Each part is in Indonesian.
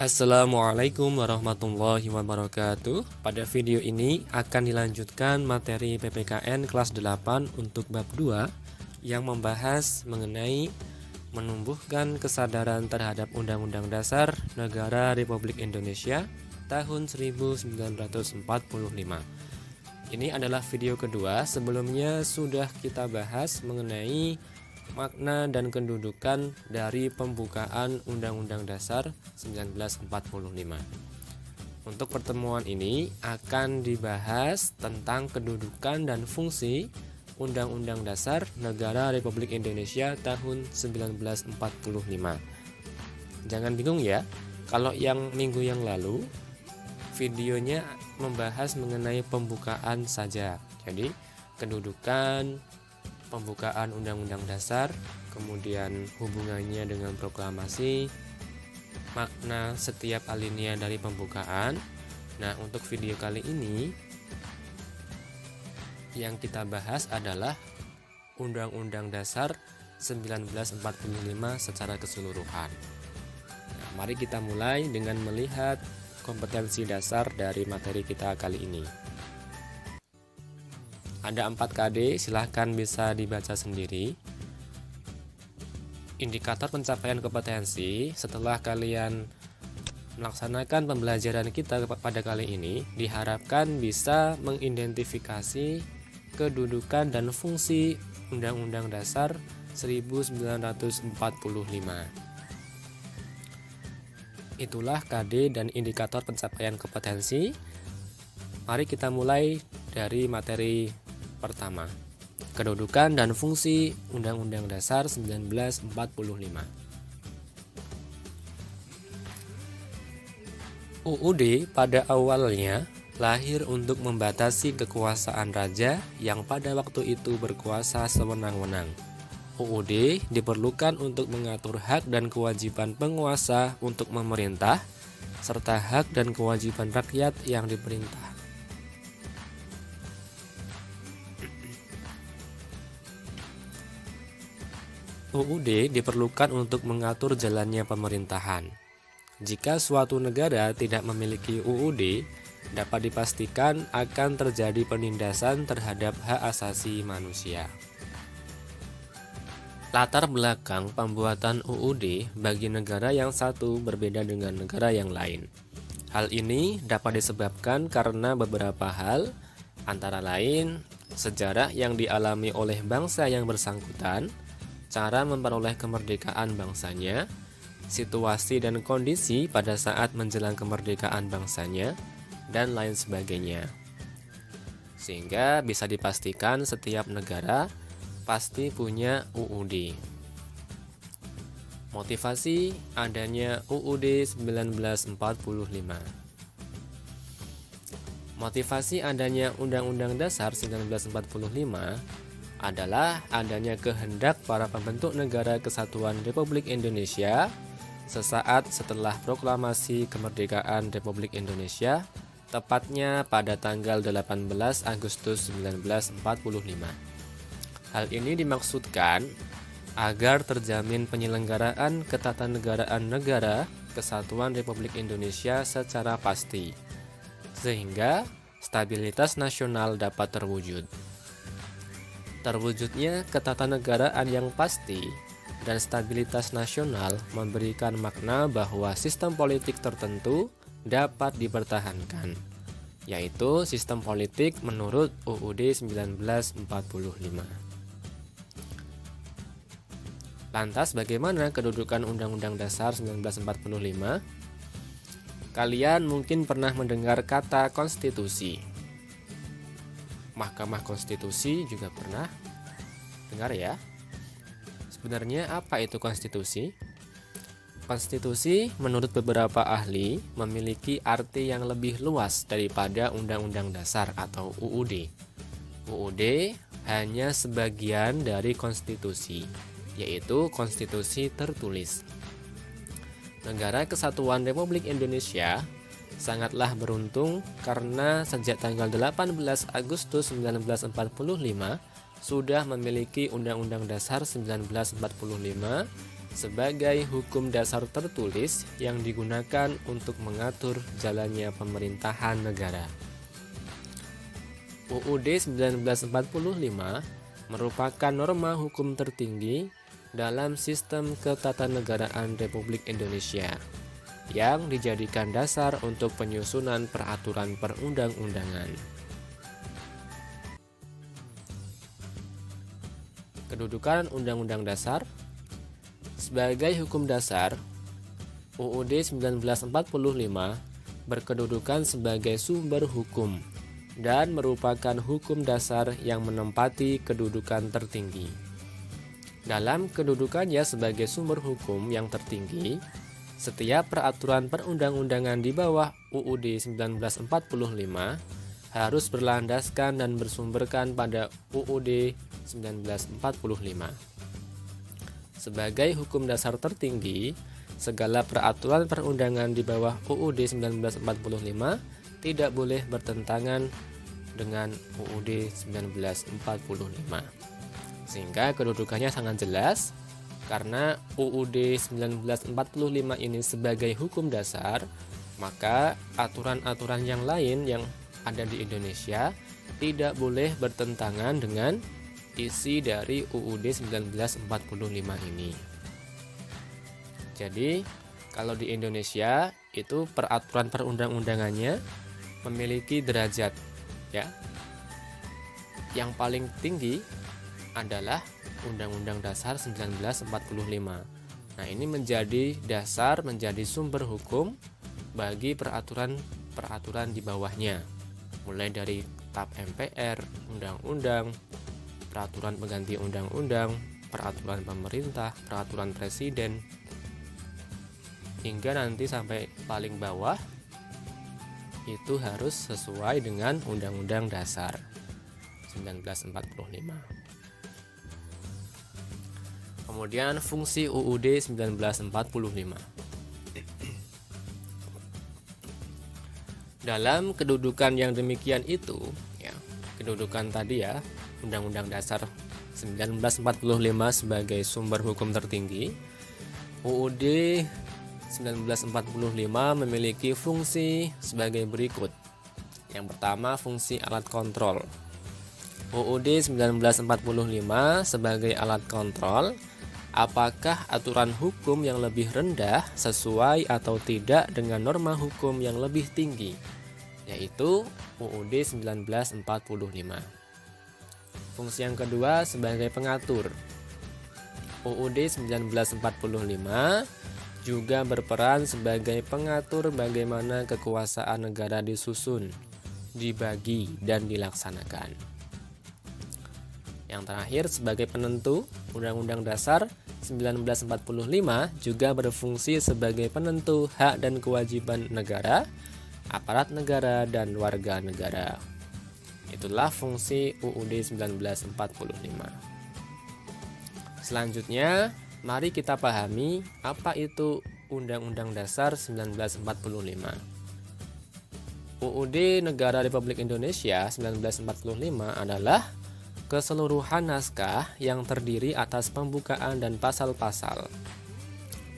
Assalamualaikum warahmatullahi wabarakatuh. Pada video ini akan dilanjutkan materi PPKN kelas 8 untuk bab 2 yang membahas mengenai menumbuhkan kesadaran terhadap Undang-Undang Dasar Negara Republik Indonesia tahun 1945. Ini adalah video kedua. Sebelumnya sudah kita bahas mengenai makna dan kedudukan dari pembukaan Undang-Undang Dasar 1945. Untuk pertemuan ini akan dibahas tentang kedudukan dan fungsi Undang-Undang Dasar Negara Republik Indonesia tahun 1945. Jangan bingung ya, kalau yang minggu yang lalu videonya membahas mengenai pembukaan saja. Jadi kedudukan, pembukaan Undang-Undang Dasar, kemudian hubungannya dengan proklamasi, makna setiap alinea dari pembukaan. Nah, untuk video kali ini yang kita bahas adalah Undang-Undang Dasar 1945 secara keseluruhan. Nah, mari kita mulai dengan melihat kompetensi dasar dari materi kita kali ini. Ada 4 KD, silahkan bisa dibaca sendiri. Indikator pencapaian kompetensi setelah kalian melaksanakan pembelajaran kita pada kali ini, diharapkan bisa mengidentifikasi kedudukan dan fungsi Undang-Undang Dasar 1945. Itulah KD dan indikator pencapaian kompetensi. Mari kita mulai dari materi pertama, kedudukan dan fungsi Undang-Undang Dasar 1945. UUD pada awalnya lahir untuk membatasi kekuasaan raja yang pada waktu itu berkuasa sewenang-wenang. UUD diperlukan untuk mengatur hak dan kewajiban penguasa untuk memerintah, serta hak dan kewajiban rakyat yang diperintah. UUD diperlukan untuk mengatur jalannya pemerintahan. Jika suatu negara tidak memiliki UUD, dapat dipastikan akan terjadi penindasan terhadap hak asasi manusia. Latar belakang pembuatan UUD bagi negara yang satu berbeda dengan negara yang lain. Hal ini dapat disebabkan karena beberapa hal, antara lain sejarah yang dialami oleh bangsa yang bersangkutan, cara memperoleh kemerdekaan bangsanya, situasi dan kondisi pada saat menjelang kemerdekaan bangsanya, dan lain sebagainya. Sehingga bisa dipastikan setiap negara pasti punya UUD. Motivasi adanya UUD 1945. Motivasi adanya Undang-Undang Dasar 1945 adalah adanya kehendak para pembentuk negara kesatuan Republik Indonesia sesaat setelah proklamasi kemerdekaan Republik Indonesia, tepatnya pada tanggal 18 Agustus 1945. Hal ini dimaksudkan agar terjamin penyelenggaraan ketatanegaraan negara kesatuan Republik Indonesia secara pasti, sehingga stabilitas nasional dapat terwujud. Terwujudnya ketatanegaraan yang pasti dan stabilitas nasional memberikan makna bahwa sistem politik tertentu dapat dipertahankan, yaitu sistem politik menurut UUD 1945. Lantas bagaimana kedudukan Undang-Undang Dasar 1945? Kalian mungkin pernah mendengar kata konstitusi. Mahkamah Konstitusi juga pernah dengar ya. Sebenarnya apa itu konstitusi? Konstitusi menurut beberapa ahli memiliki arti yang lebih luas daripada Undang-Undang Dasar atau UUD. UUD hanya sebagian dari konstitusi, yaitu konstitusi tertulis. Negara Kesatuan Republik Indonesia sangatlah beruntung karena sejak tanggal 18 Agustus 1945 sudah memiliki Undang-Undang Dasar 1945 sebagai hukum dasar tertulis yang digunakan untuk mengatur jalannya pemerintahan negara. UUD 1945 merupakan norma hukum tertinggi dalam sistem ketatanegaraan Republik Indonesia yang dijadikan dasar untuk penyusunan peraturan perundang-undangan. Kedudukan Undang-Undang Dasar. Sebagai hukum dasar, UUD 1945 berkedudukan sebagai sumber hukum dan merupakan hukum dasar yang menempati kedudukan tertinggi. Dalam kedudukannya sebagai sumber hukum yang tertinggi, setiap peraturan perundang-undangan di bawah UUD 1945 harus berlandaskan dan bersumberkan pada UUD 1945. Sebagai hukum dasar tertinggi, segala peraturan perundangan di bawah UUD 1945 tidak boleh bertentangan dengan UUD 1945. Sehingga kedudukannya sangat jelas, karena UUD 1945 ini sebagai hukum dasar, maka aturan-aturan yang lain yang ada di Indonesia tidak boleh bertentangan dengan isi dari UUD 1945 ini. Jadi, kalau di Indonesia itu peraturan perundang-undangannya memiliki derajat, ya. Yang paling tinggi adalah Undang-Undang Dasar 1945. Nah, ini menjadi dasar, menjadi sumber hukum bagi peraturan-peraturan di bawahnya. Mulai dari TAP MPR, undang-undang, peraturan pengganti undang-undang, peraturan pemerintah, peraturan presiden, hingga nanti sampai paling bawah itu harus sesuai dengan Undang-Undang Dasar 1945. Kemudian fungsi UUD 1945. Dalam kedudukan yang demikian itu, ya, kedudukan tadi ya, Undang-Undang Dasar 1945 sebagai sumber hukum tertinggi, UUD 1945 memiliki fungsi sebagai berikut. Yang pertama, fungsi alat kontrol. UUD 1945 sebagai alat kontrol apakah aturan hukum yang lebih rendah sesuai atau tidak dengan norma hukum yang lebih tinggi, yaitu UUD 1945. Fungsi yang kedua sebagai pengatur. UUD 1945 juga berperan sebagai pengatur bagaimana kekuasaan negara disusun, dibagi, dan dilaksanakan. Yang terakhir sebagai penentu, Undang-Undang Dasar 1945 juga berfungsi sebagai penentu hak dan kewajiban negara, aparat negara, dan warga negara. Itulah fungsi UUD 1945. Selanjutnya, mari kita pahami apa itu Undang-Undang Dasar 1945. UUD Negara Republik Indonesia 1945 adalah keseluruhan naskah yang terdiri atas pembukaan dan pasal-pasal.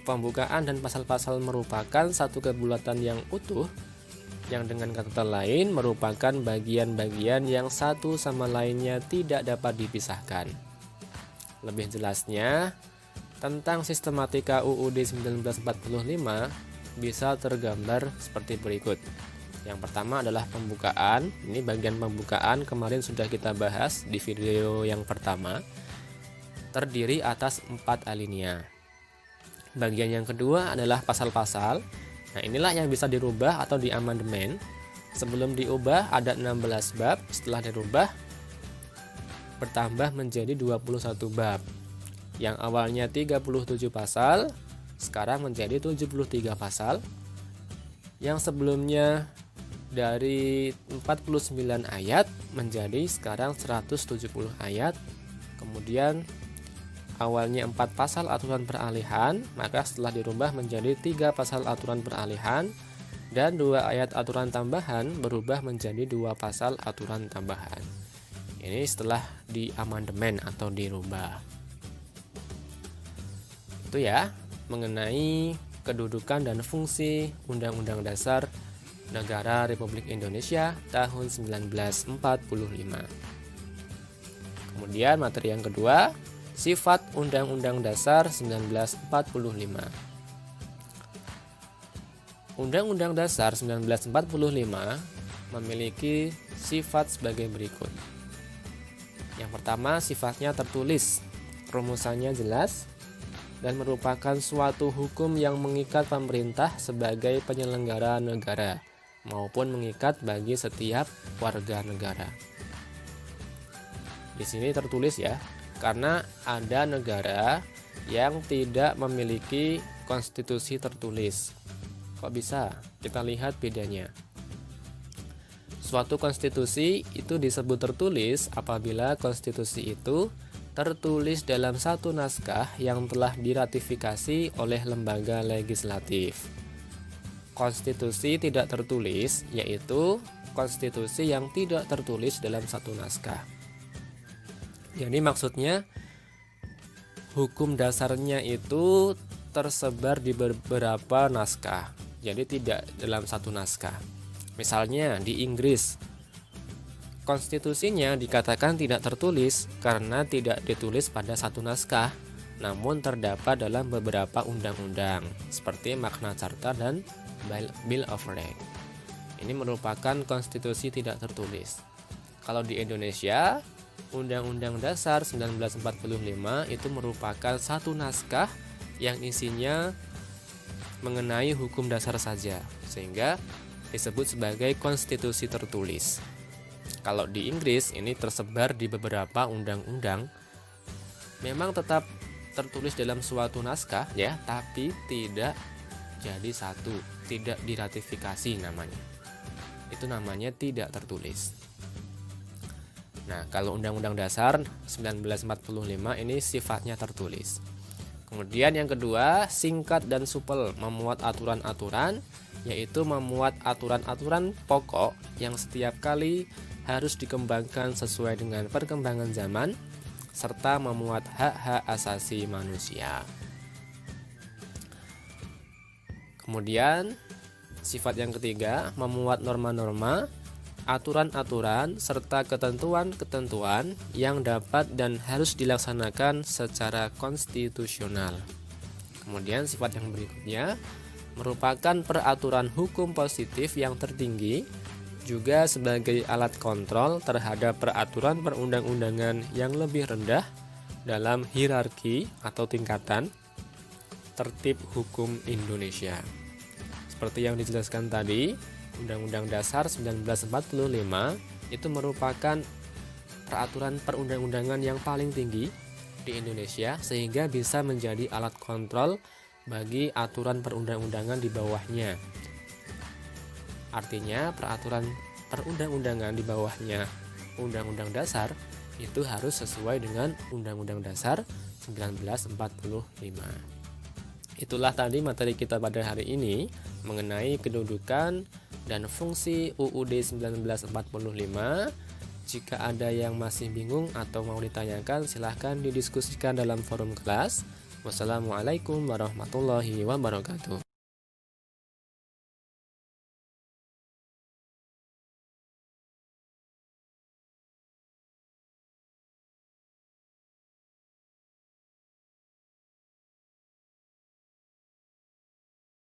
Pembukaan dan pasal-pasal merupakan satu kebulatan yang utuh, yang dengan kata lain merupakan bagian-bagian yang satu sama lainnya tidak dapat dipisahkan. Lebih jelasnya, tentang sistematika UUD 1945 bisa tergambar seperti berikut. Yang pertama adalah pembukaan. Ini bagian pembukaan kemarin sudah kita bahas di video yang pertama. Terdiri atas 4 alinea. Bagian yang kedua adalah pasal-pasal. Nah, inilah yang bisa dirubah atau diamandemen. Sebelum diubah ada 16 bab, setelah dirubah bertambah menjadi 21 bab. Yang awalnya 37 pasal, sekarang menjadi 73 pasal. Yang sebelumnya dari 49 ayat menjadi sekarang 170 ayat. Kemudian awalnya 4 pasal aturan peralihan, maka setelah dirubah menjadi 3 pasal aturan peralihan, dan 2 ayat aturan tambahan berubah menjadi 2 pasal aturan tambahan. Ini setelah diamandemen atau dirubah. Itu ya, mengenai kedudukan dan fungsi Undang-Undang Dasar Negara Republik Indonesia tahun 1945. Kemudian materi yang kedua, sifat Undang-Undang Dasar 1945. Undang-Undang Dasar 1945 memiliki sifat sebagai berikut. Yang pertama, sifatnya tertulis, rumusannya jelas, dan merupakan suatu hukum yang mengikat pemerintah sebagai penyelenggara negara maupun mengikat bagi setiap warga negara. Di sini tertulis ya, karena ada negara yang tidak memiliki konstitusi tertulis. Kok bisa? Kita lihat bedanya. Suatu konstitusi itu disebut tertulis apabila konstitusi itu tertulis dalam satu naskah yang telah diratifikasi oleh lembaga legislatif. Konstitusi tidak tertulis yaitu konstitusi yang tidak tertulis dalam satu naskah. Jadi maksudnya hukum dasarnya itu tersebar di beberapa naskah, jadi tidak dalam satu naskah. Misalnya di Inggris, konstitusinya dikatakan tidak tertulis karena tidak ditulis pada satu naskah, namun terdapat dalam beberapa undang-undang seperti Magna Carta dan Bill of Rights. Ini merupakan konstitusi tidak tertulis. Kalau di Indonesia, Undang-Undang Dasar 1945 itu merupakan satu naskah yang isinya mengenai hukum dasar saja, sehingga disebut sebagai konstitusi tertulis. Kalau di Inggris ini tersebar di beberapa undang-undang, memang tetap tertulis dalam suatu naskah ya, tapi tidak jadi satu, tidak diratifikasi namanya. Itu namanya tidak tertulis. Nah, kalau Undang-Undang Dasar 1945 ini sifatnya tertulis. Kemudian yang kedua, singkat dan supel, memuat aturan-aturan, yaitu memuat aturan-aturan pokok yang setiap kali harus dikembangkan sesuai dengan perkembangan zaman, serta memuat hak-hak asasi manusia. Kemudian, sifat yang ketiga, memuat norma-norma, aturan-aturan, serta ketentuan-ketentuan yang dapat dan harus dilaksanakan secara konstitusional. Kemudian, sifat yang berikutnya, merupakan peraturan hukum positif yang tertinggi, juga sebagai alat kontrol terhadap peraturan perundang-undangan yang lebih rendah dalam hierarki atau tingkatan tertib hukum Indonesia. Seperti yang dijelaskan tadi, Undang-Undang Dasar 1945 itu merupakan peraturan perundang-undangan yang paling tinggi di Indonesia, sehingga bisa menjadi alat kontrol bagi aturan perundang-undangan di bawahnya. Artinya peraturan perundang-undangan di bawahnya Undang-Undang Dasar itu harus sesuai dengan Undang-Undang Dasar 1945. Itulah tadi materi kita pada hari ini mengenai kedudukan dan fungsi UUD 1945. Jika ada yang masih bingung atau mau ditanyakan, silahkan didiskusikan dalam forum kelas. Wassalamualaikum warahmatullahi wabarakatuh.